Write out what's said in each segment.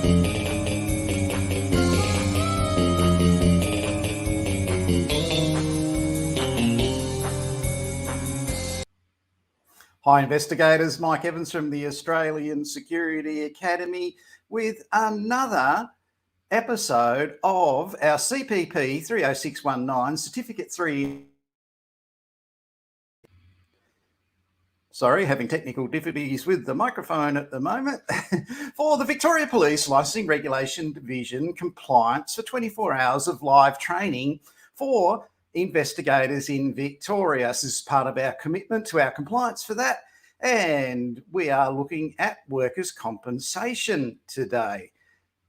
Hi investigators, Mike Evans from the Australian Security Academy with another episode of our CPP 30619 Certificate 3. Sorry, having technical difficulties with the microphone at the moment. For the Victoria Police Licensing Regulation Division compliance for 24 hours of live training for investigators in Victoria. This is part of our commitment to our compliance for that. And we are looking at workers' compensation today.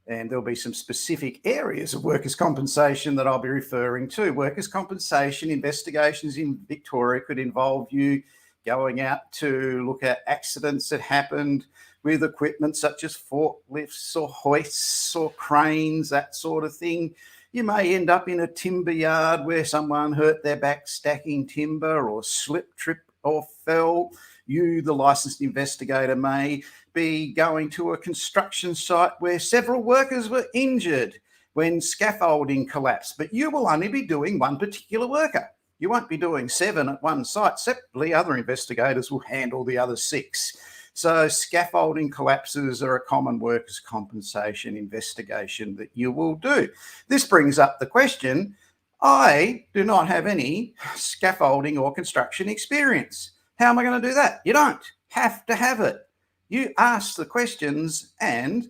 And there'll be some specific areas of workers' compensation that I'll be referring to. Workers' compensation investigations in Victoria could involve you going out to look at accidents that happened with equipment such as forklifts or hoists or cranes, that sort of thing. You may end up in a timber yard where someone hurt their back stacking timber or slipped, tripped or fell. You, the licensed investigator, may be going to a construction site where several workers were injured when scaffolding collapsed, but you will only be doing one particular worker. You won't be doing 7 at one site. Separately, other investigators will handle the other 6. So scaffolding collapses are a common workers' compensation investigation that you will do. This brings up the question, I do not have any scaffolding or construction experience. How am I going to do that? You don't have to have it. You ask the questions and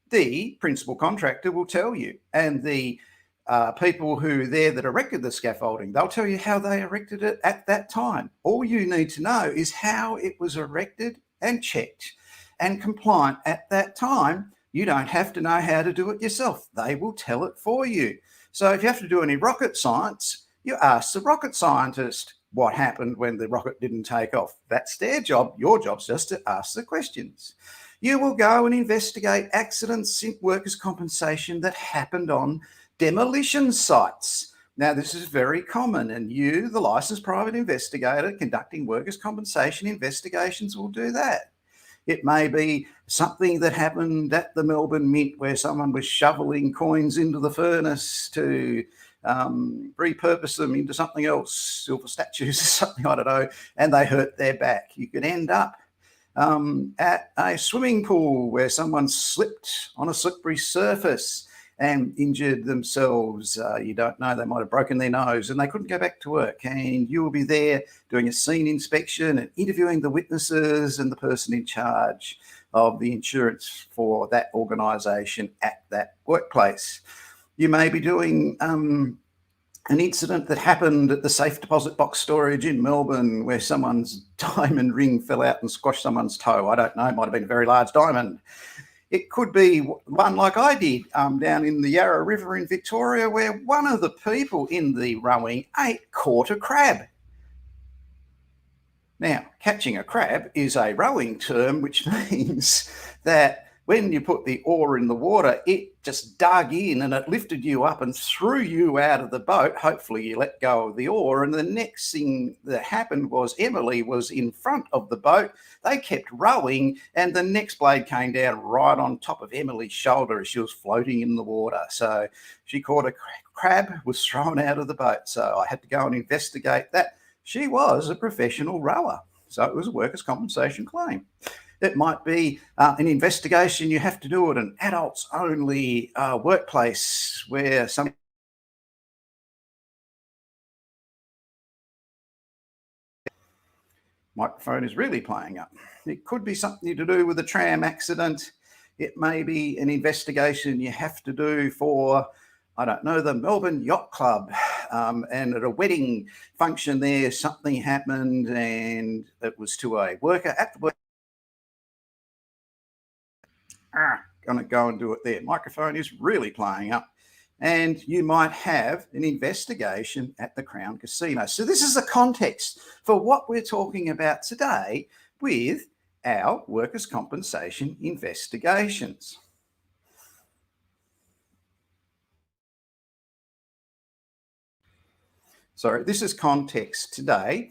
the principal contractor will tell you. And the people who are there that erected the scaffolding, they'll tell you how they erected it at that time. All you need to know is how it was erected and checked and compliant at that time. You don't have to know how to do it yourself. They will tell it for you. So if you have to do any rocket science, you ask the rocket scientist what happened when the rocket didn't take off. That's their job. Your job's just to ask the questions. You will go and investigate accidents in workers' compensation that happened on demolition sites. Now, this is very common, and you, the licensed private investigator conducting workers' compensation investigations, will do that. It may be something that happened at the Melbourne Mint where someone was shoveling coins into the furnace to repurpose them into something else, silver statues or something, I don't know, and they hurt their back. You could end up at a swimming pool where someone slipped on a slippery surface and injured themselves. You don't know, they might have broken their nose and they couldn't go back to work, and you will be there doing a scene inspection and interviewing the witnesses and the person in charge of the insurance for that organisation at that workplace. You may be doing an incident that happened at the safe deposit box storage in Melbourne where someone's diamond ring fell out and squashed someone's toe. I don't know, it might have been a very large diamond. It could be one like I did down in the Yarra River in Victoria, where one of the people in the rowing caught a crab. Now, catching a crab is a rowing term, which means that when you put the oar in the water, it just dug in and it lifted you up and threw you out of the boat. Hopefully you let go of the oar. And the next thing that happened was Emily was in front of the boat. They kept rowing and the next blade came down right on top of Emily's shoulder as she was floating in the water. So she caught a crab, was thrown out of the boat. So I had to go and investigate that. She was a professional rower. So it was a workers' compensation claim. It might be an investigation you have to do at an adults-only workplace where some microphone is really playing up. It could be something to do with a tram accident. It may be an investigation you have to do for, I don't know, the Melbourne Yacht Club, and at a wedding function there, something happened and it was to a worker at the work. Going to go and do it there. Microphone is really playing up. And you might have an investigation at the Crown Casino. So this is the context for what we're talking about today with our workers' compensation investigations. Sorry, this is context today.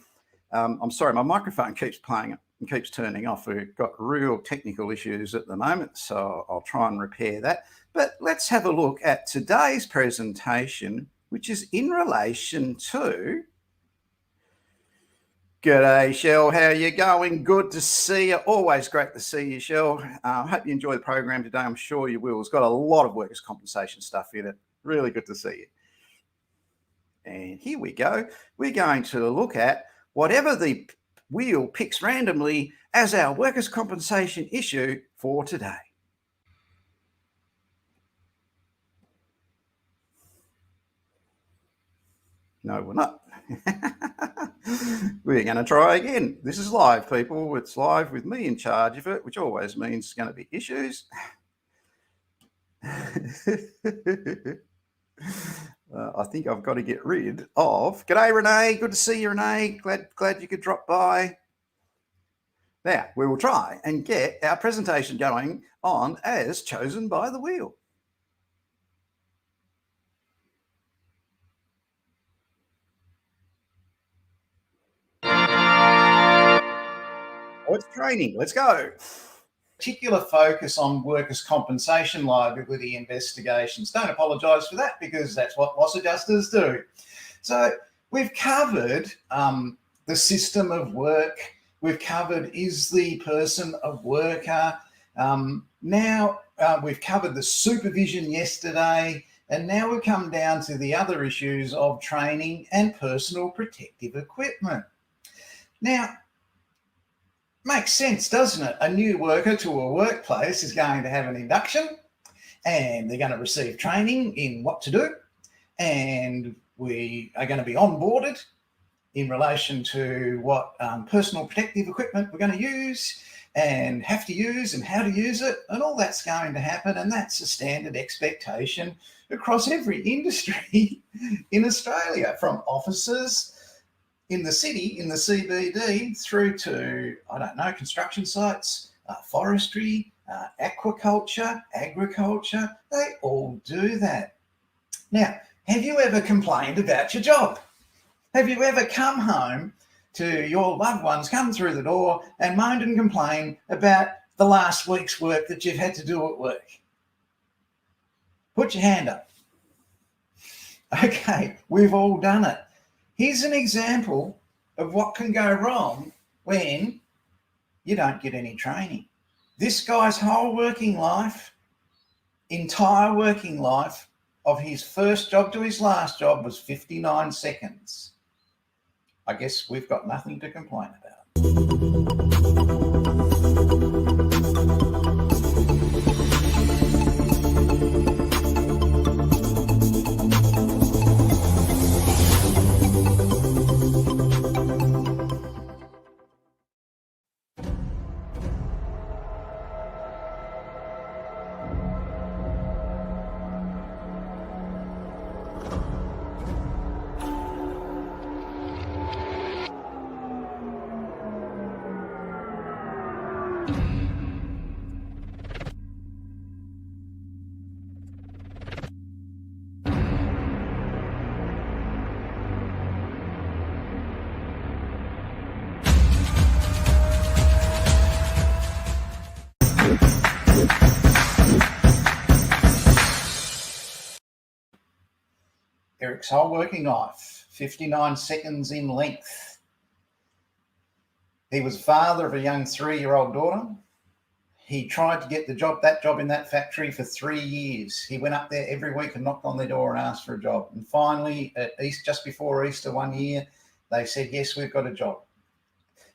I'm sorry, my microphone keeps playing up. and keeps turning off. We've got real technical issues at the moment, so I'll try and repair that. But let's have a look at today's presentation, which is in relation to... G'day, Shell. How are you going? Good to see you. Always great to see you, Shell. I hope you enjoy the program today. I'm sure you will. It's got a lot of workers' compensation stuff in it. Really good to see you. And here we go. We're going to look at whatever the wheel picks randomly as our workers' compensation issue for today. No, we're not. We're going to try again. This is live, people. It's live with me in charge of it, which always means it's going to be issues. I think I've got to get rid of... G'day, Renee. Good to see you, Renee. Glad you could drop by. Now, we will try and get our presentation going on as chosen by the wheel. It's training. Let's go. Particular focus on workers' compensation liability investigations. Don't apologise for that, because that's what loss adjusters do. So we've covered the system of work. We've covered is the person a worker. Now we've covered the supervision yesterday, and now we've come down to the other issues of training and personal protective equipment. Now, makes sense, doesn't it? A new worker to a workplace is going to have an induction, and they're going to receive training in what to do, and we are going to be onboarded in relation to what personal protective equipment we're going to use and have to use and how to use it, and all that's going to happen, and that's a standard expectation across every industry in Australia, from officers in the city, in the CBD, through to, I don't know, construction sites, forestry, aquaculture, agriculture. They all do that. Now, have you ever complained about your job? Have you ever come home to your loved ones, come through the door and moaned and complained about the last week's work that you've had to do at work? Put your hand up. Okay, we've all done it. Here's an example of what can go wrong when you don't get any training. This guy's whole working life, entire working life, of his first job to his last job was 59 seconds. I guess we've got nothing to complain about. Eric's whole working life, 59 seconds in length. He was father of a young 3-year-old daughter. He tried to get that job in that factory for 3 years. He went up there every week and knocked on their door and asked for a job. And finally, just before Easter one year, they said, yes, we've got a job.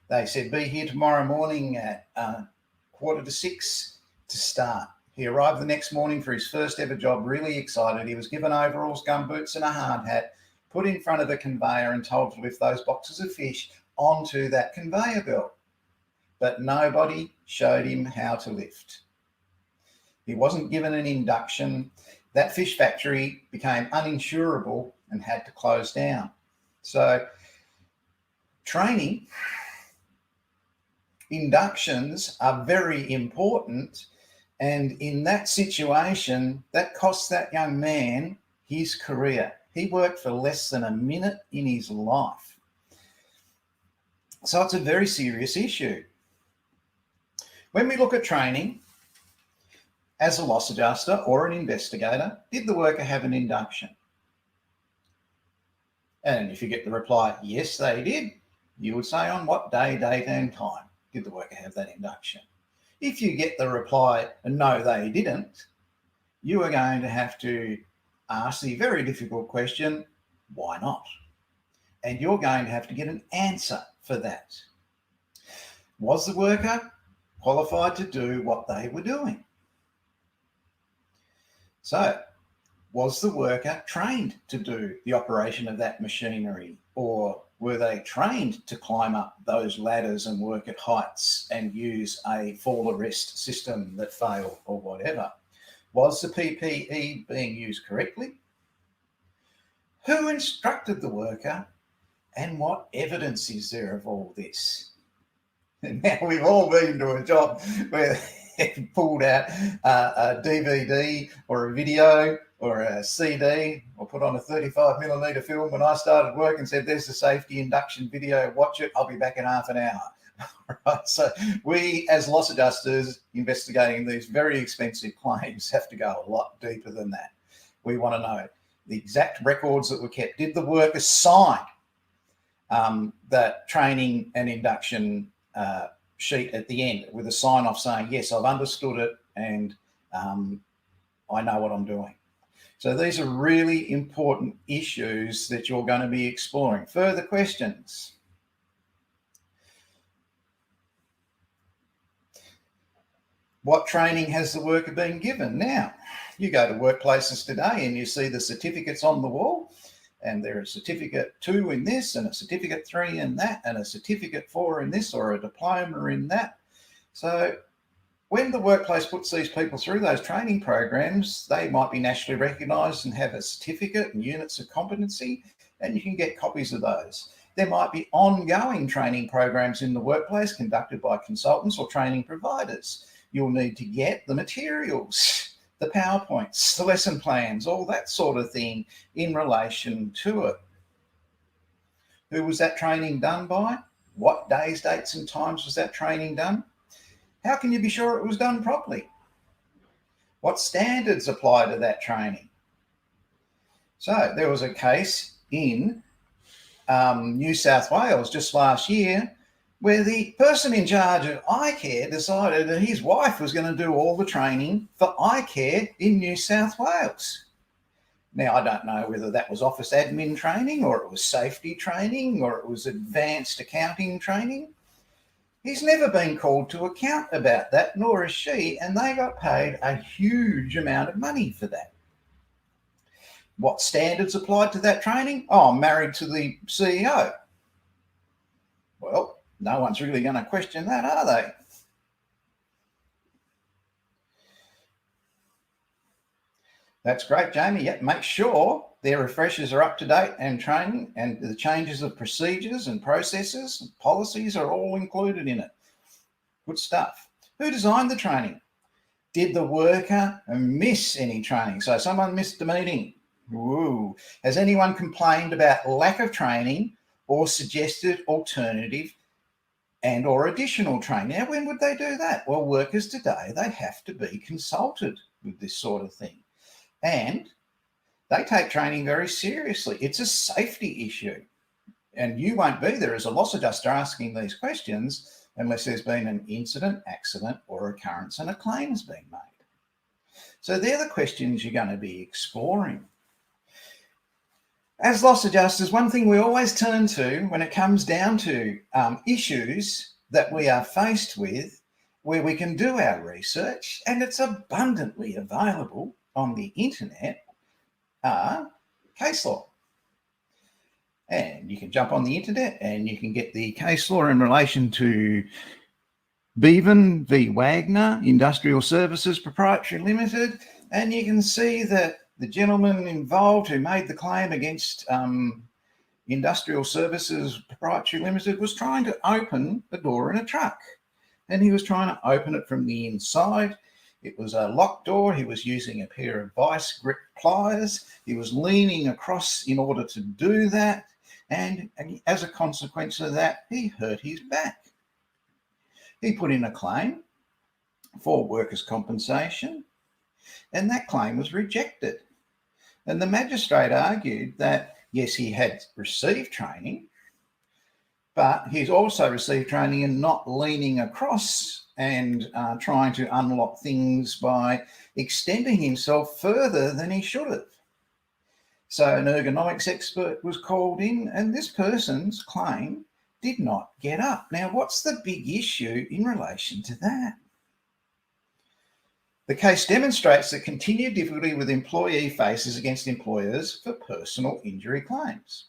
They said, be here tomorrow morning at 5:45 to start. He arrived the next morning for his first ever job, really excited. He was given overalls, gumboots and a hard hat, put in front of a conveyor and told to lift those boxes of fish onto that conveyor belt. But nobody showed him how to lift. He wasn't given an induction. That fish factory became uninsurable and had to close down. So training, inductions are very important. And in that situation, that cost that young man his career. He worked for less than a minute in his life. So it's a very serious issue. When we look at training, as a loss adjuster or an investigator, did the worker have an induction? And if you get the reply, yes, they did, you would say on what day, date, and time did the worker have that induction? If you get the reply, no, they didn't, you are going to have to ask the very difficult question, why not? And you're going to have to get an answer for that. Was the worker qualified to do what they were doing? So, was the worker trained to do the operation of that machinery, or were they trained to climb up those ladders and work at heights and use a fall arrest system that failed or whatever? Was the PPE being used correctly? Who instructed the worker, and what evidence is there of all this? And now we've all been to a job where they pulled out a DVD or a video or a CD or put on a 35mm film when I started work and said, there's the safety induction video, watch it, I'll be back in half an hour. Right, so we as loss adjusters investigating these very expensive claims have to go a lot deeper than that. We want to know the exact records that were kept. Did the worker sign that training and induction sheet at the end with a sign off saying, yes, I've understood it and I know what I'm doing? So these are really important issues that you're going to be exploring. Further questions? What training has the worker been given? Now, you go to workplaces today and you see the certificates on the wall, and there is certificate 2 in this and a certificate 3 in that and a certificate 4 in this or a diploma in that. So when the workplace puts these people through those training programs, they might be nationally recognised and have a certificate and units of competency, and you can get copies of those. There might be ongoing training programs in the workplace conducted by consultants or training providers. You'll need to get the materials, the PowerPoints, the lesson plans, all that sort of thing in relation to it. Who was that training done by? What days, dates and times was that training done? How can you be sure it was done properly? What standards apply to that training? So there was a case in New South Wales just last year where the person in charge of eye care decided that his wife was going to do all the training for eye care in New South Wales. Now, I don't know whether that was office admin training or it was safety training or it was advanced accounting training. He's never been called to account about that, nor is she, and they got paid a huge amount of money for that. What standards applied to that training? Oh, I'm married to the CEO. Well, no one's really going to question that, are they? That's great, Jamie. Yep, make sure their refreshers are up to date and training, and the changes of procedures and processes and policies are all included in it. Good stuff. Who designed the training? Did the worker miss any training? So someone missed the meeting. Ooh. Has anyone complained about lack of training or suggested alternative and or additional training? Now, when would they do that? Well, workers today, they have to be consulted with this sort of thing. And they take training very seriously. It's a safety issue. And you won't be there as a loss adjuster asking these questions unless there's been an incident, accident, or occurrence and a claim has been made. So they're the questions you're going to be exploring. As loss adjusters, one thing we always turn to when it comes down to issues that we are faced with where we can do our research, and it's abundantly available on the internet, are case law. And you can jump on the internet and you can get the case law in relation to Bevan v. Wagner, Industrial Services Proprietary Limited, and you can see that the gentleman involved who made the claim against Industrial Services Proprietary Limited was trying to open the door in a truck, and he was trying to open it from the inside. It was a locked door. He was using a pair of vice grip pliers. He was leaning across in order to do that, and as a consequence of that, he hurt his back. He put in a claim for workers' compensation, and that claim was rejected. And the magistrate argued that, yes, he had received training, but he's also received training in not leaning across and trying to unlock things by extending himself further than he should have. So an ergonomics expert was called in, and this person's claim did not get up. Now, what's the big issue in relation to that? The case demonstrates the continued difficulty with employee faces against employers for personal injury claims.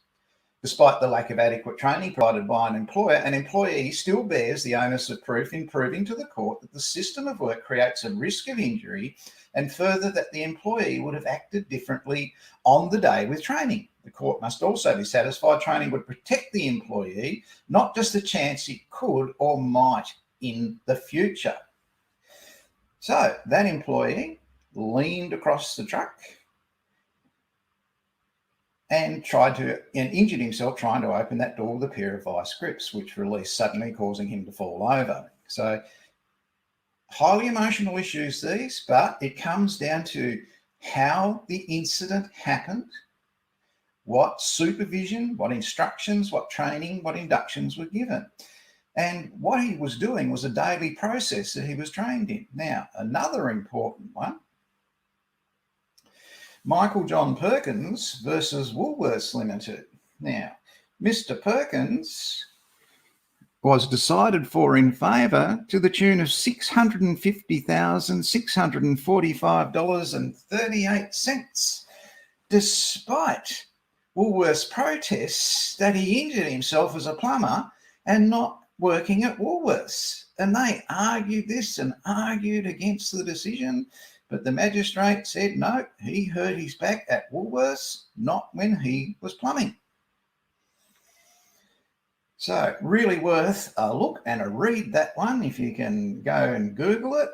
Despite the lack of adequate training provided by an employer, an employee still bears the onus of proof in proving to the court that the system of work creates a risk of injury, and further that the employee would have acted differently on the day with training. The court must also be satisfied training would protect the employee, not just the chance it could or might in the future. So that employee leaned across the truck and injured himself trying to open that door with a pair of vice grips, which released suddenly, causing him to fall over. So highly emotional issues these, but it comes down to how the incident happened, what supervision, what instructions, what training, what inductions were given. And what he was doing was a daily process that he was trained in. Now, another important one, Michael John Perkins versus Woolworths Limited. Now, Mr. Perkins was decided for in favour to the tune of $650,645.38, despite Woolworths' protests that he injured himself as a plumber and not working at Woolworths. And they argued this and argued against the decision, but the magistrate said no, he hurt his back at Woolworths, not when he was plumbing. So really worth a look and a read, that one, if you can go and Google it.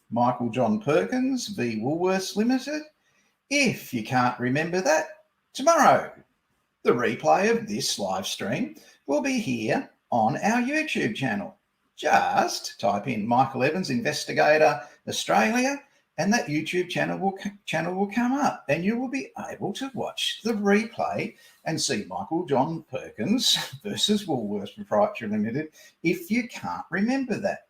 Michael John Perkins v Woolworths Limited. If you can't remember that, tomorrow the replay of this live stream will be here on our YouTube channel. Just type in Michael Evans Investigator Australia and that YouTube channel will come up, and you will be able to watch the replay and see Michael John Perkins versus Woolworths Proprietary Limited if you can't remember that.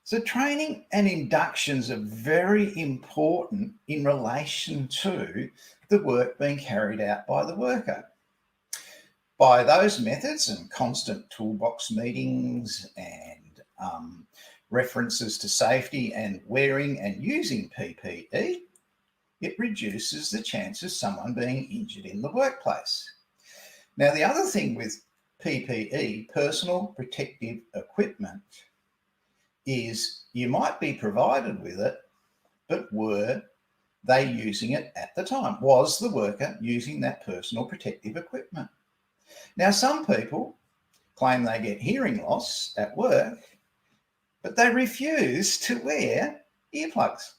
So training and inductions are very important in relation to the work being carried out by the worker. By those methods and constant toolbox meetings and references to safety and wearing and using PPE, it reduces the chance of someone being injured in the workplace. Now, the other thing with PPE, personal protective equipment, is you might be provided with it, but were they using it at the time? Was the worker using that personal protective equipment? Now, some people claim they get hearing loss at work, but they refuse to wear earplugs.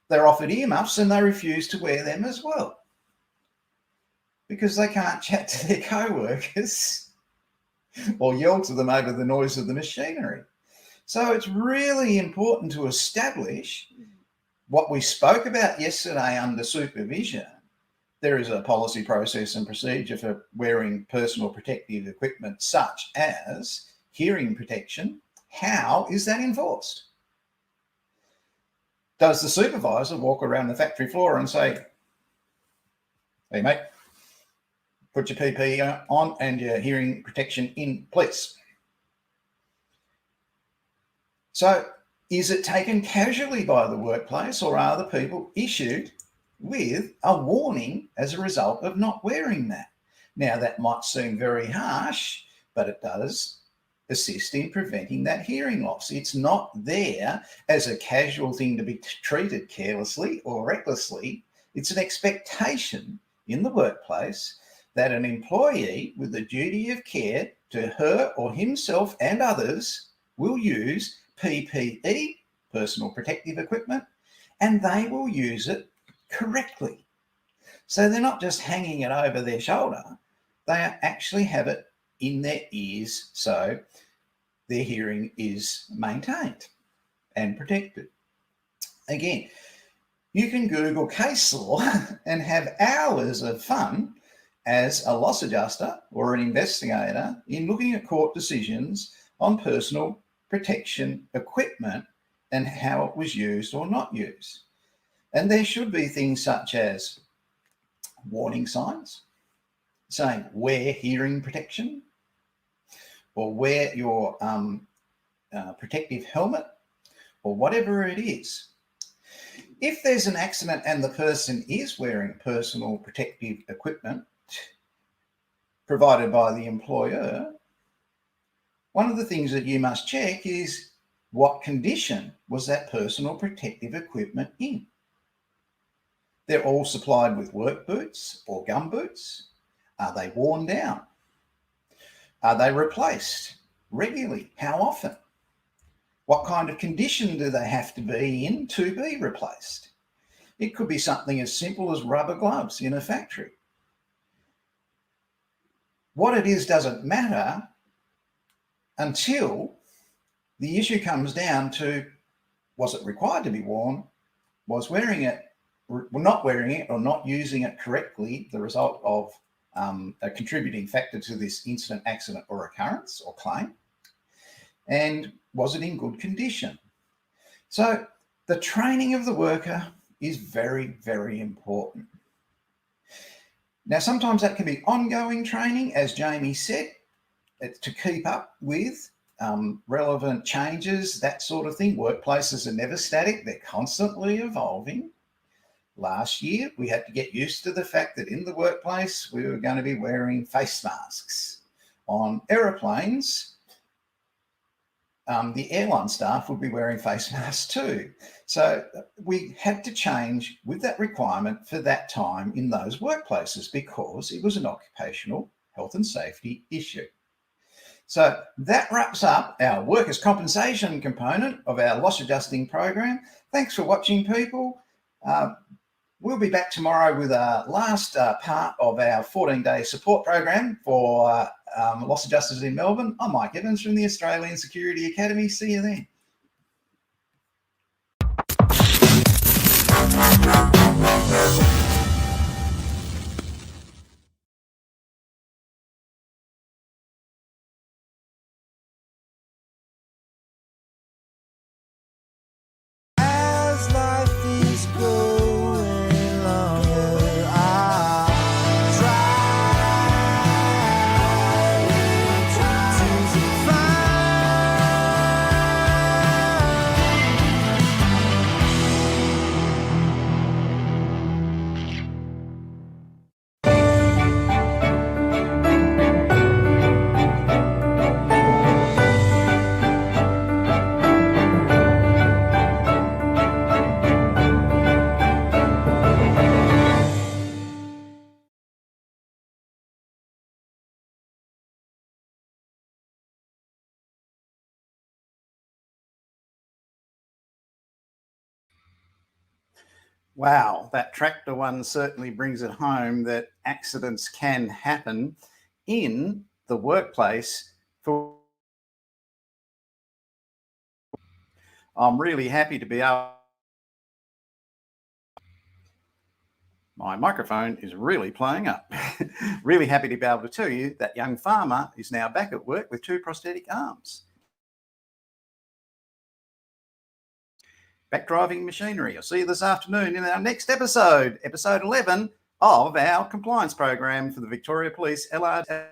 They're offered earmuffs and they refuse to wear them as well because they can't chat to their co-workers or yell to them over the noise of the machinery. So it's really important to establish what we spoke about yesterday under supervision. There is a policy, process and procedure for wearing personal protective equipment such as hearing protection. How is that enforced? Does the supervisor walk around the factory floor and say, hey mate, put your PPE on and your hearing protection in, please? So is it taken casually by the workplace, or are the people issued with a warning as a result of not wearing that? Now, that might seem very harsh, but it does assist in preventing that hearing loss. It's not there as a casual thing to be treated carelessly or recklessly. It's an expectation in the workplace that an employee with the duty of care to her or himself and others will use PPE, personal protective equipment, and they will use it correctly. So they're not just hanging it over their shoulder, they actually have it in their ears. So their hearing is maintained and protected. Again, you can Google case law and have hours of fun as a loss adjuster or an investigator in looking at court decisions on personal protection equipment and how it was used or not used. And there should be things such as warning signs saying wear hearing protection or wear your protective helmet or whatever it is. If there's an accident and the person is wearing personal protective equipment provided by the employer, one of the things that you must check is what condition was that personal protective equipment in. They're all supplied with work boots or gum boots. Are they worn down? Are they replaced regularly? How often? What kind of condition do they have to be in to be replaced? It could be something as simple as rubber gloves in a factory. What it is doesn't matter until the issue comes down to, was it required to be worn? Was wearing it, not wearing it or not using it correctly the result of a contributing factor to this incident, accident or occurrence or claim? And was it in good condition? So the training of the worker is very, very important. Now, sometimes that can be ongoing training, as Jamie said, to keep up with relevant changes, that sort of thing. Workplaces are never static, they're constantly evolving. Last year, we had to get used to the fact that in the workplace, we were going to be wearing face masks. On aeroplanes, the airline staff would be wearing face masks too. So we had to change with that requirement for that time in those workplaces because it was an occupational health and safety issue. So that wraps up our workers' compensation component of our loss adjusting program. Thanks for watching, people. We'll be back tomorrow with our last part of our 14-day support program for loss adjusters in Melbourne. I'm Mike Evans from the Australian Security Academy. See you then. As life is going longer, I try to Wow, that tractor one certainly brings it home that accidents can happen in the workplace. I'm really happy to be able. My microphone is really playing up. Really happy to be able to tell you that young farmer is now back at work with 2 prosthetic arms. Back driving machinery. I'll see you this afternoon in our next episode, episode 11 of our compliance program for the Victoria Police LRD.